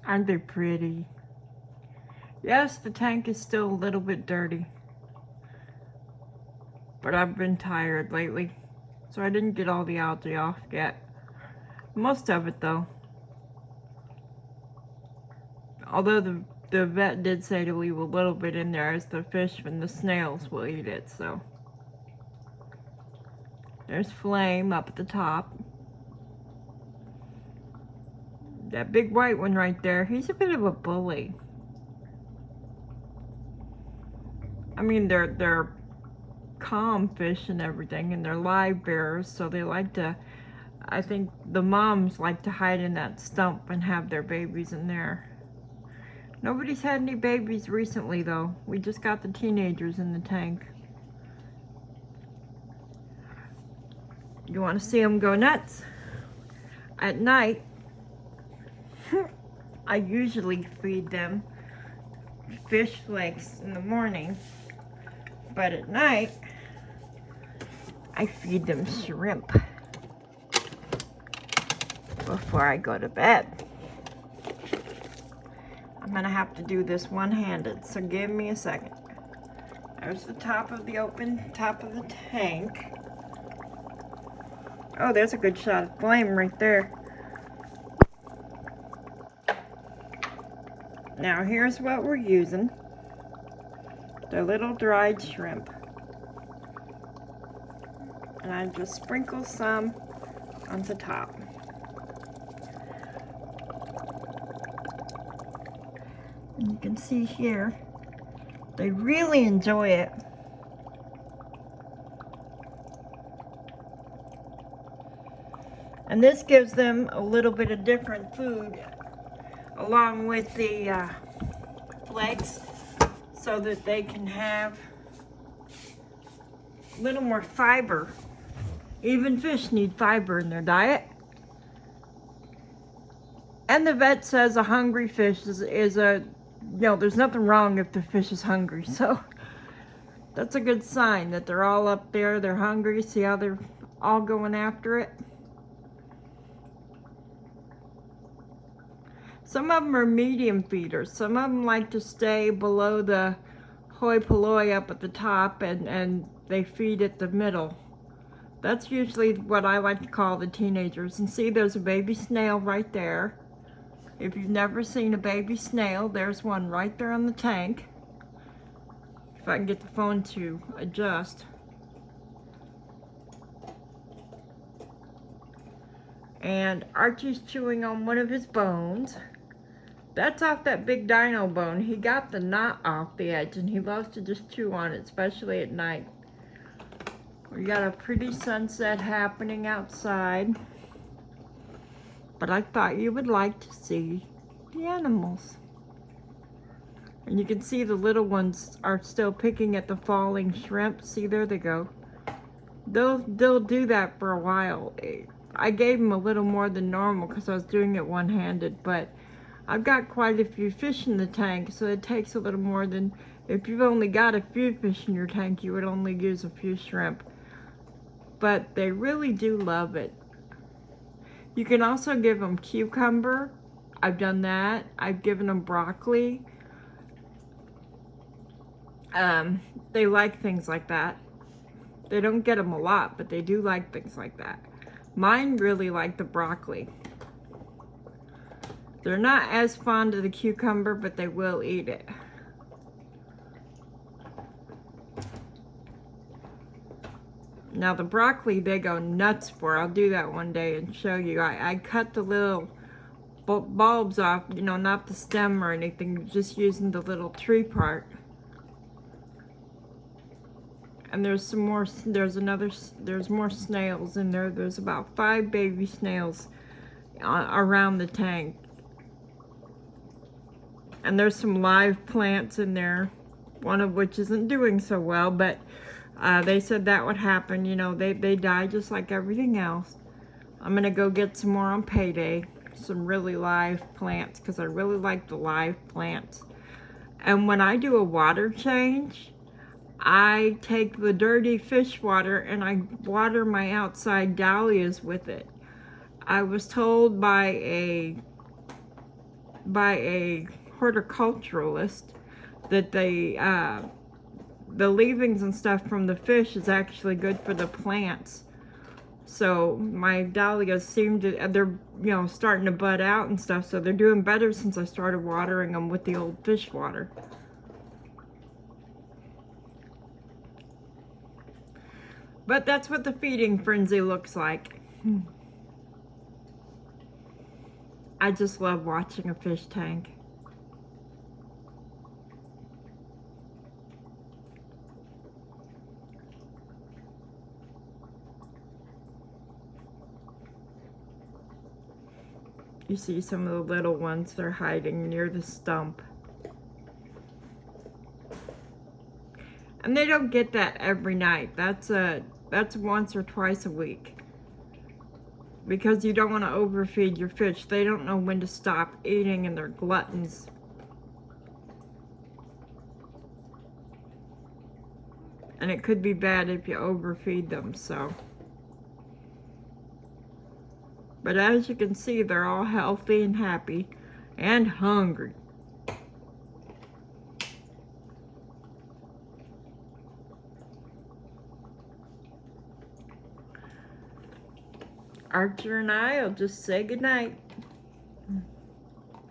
Aren't they pretty? Yes, the tank is still a little bit dirty, but I've been tired lately, so I didn't get all the algae off yet. Most of it though. Although the vet did say to leave a little bit in there as the fish and the snails will eat it, so. There's Flame up at the top. That big white one right there, he's a bit of a bully. I mean, they're calm fish and everything, and they're live bearers, so they like to, I think the moms like to hide in that stump and have their babies in there. Nobody's had any babies recently though. We just got the teenagers in the tank. You want to see them go nuts? At night, I usually feed them fish flakes in the morning, but at night, I feed them shrimp before I go to bed. I'm gonna have to do this one-handed, so give me a second. There's the top of the tank. Oh, there's a good shot of Flame right there. Now here's what we're using. The little dried shrimp. And I just sprinkle some on the top. And you can see here, they really enjoy it. And this gives them a little bit of different food along with the flakes so that they can have a little more fiber. Even fish need fiber in their diet. And the vet says a hungry fish is a, you know, there's nothing wrong if the fish is hungry. So that's a good sign that they're all up there, they're hungry. See how they're all going after it? Some of them are medium feeders. Some of them like to stay below the hoi polloi up at the top and they feed at the middle. That's usually what I like to call the teenagers. And see, there's a baby snail right there. If you've never seen a baby snail, there's one right there on the tank. If I can get the phone to adjust. And Archie's chewing on one of his bones. That's off that big dino bone. He got the knot off the edge and he loves to just chew on it, especially at night. We got a pretty sunset happening outside. But I thought you would like to see the animals. And you can see the little ones are still picking at the falling shrimp. See, there they go. They'll do that for a while. I gave them a little more than normal because I was doing it one-handed, but I've got quite a few fish in the tank, so it takes a little more than, if you've only got a few fish in your tank, you would only use a few shrimp. But they really do love it. You can also give them cucumber. I've done that. I've given them broccoli. They like things like that. They don't get them a lot, but they do like things like that. Mine really like the broccoli. They're not as fond of the cucumber, but they will eat it. Now the broccoli, they go nuts for. I'll do that one day and show you. I cut the little bulbs off, you know, not the stem or anything, just using the little tree part. And there's some more, there's more snails in there. There's about 5 baby snails around the tank. And there's some live plants in there, one of which isn't doing so well, but they said that would happen. You know, they die just like everything else. I'm gonna go get some more on payday, some really live plants, because I really like the live plants. And when I do a water change, I take the dirty fish water and I water my outside dahlias with it. I was told by a by a horticulturalist that the leavings and stuff from the fish is actually good for the plants. So my dahlias they're starting to bud out and stuff, so they're doing better since I started watering them with the old fish water. But that's what the feeding frenzy looks like. I just love watching a fish tank. You see some of the little ones, they're hiding near the stump. And they don't get that every night. That's once or twice a week. Because you don't want to overfeed your fish. They don't know when to stop eating and they're gluttons. And it could be bad if you overfeed them, so. But as you can see, they're all healthy and happy and hungry. Archer and I will just say goodnight.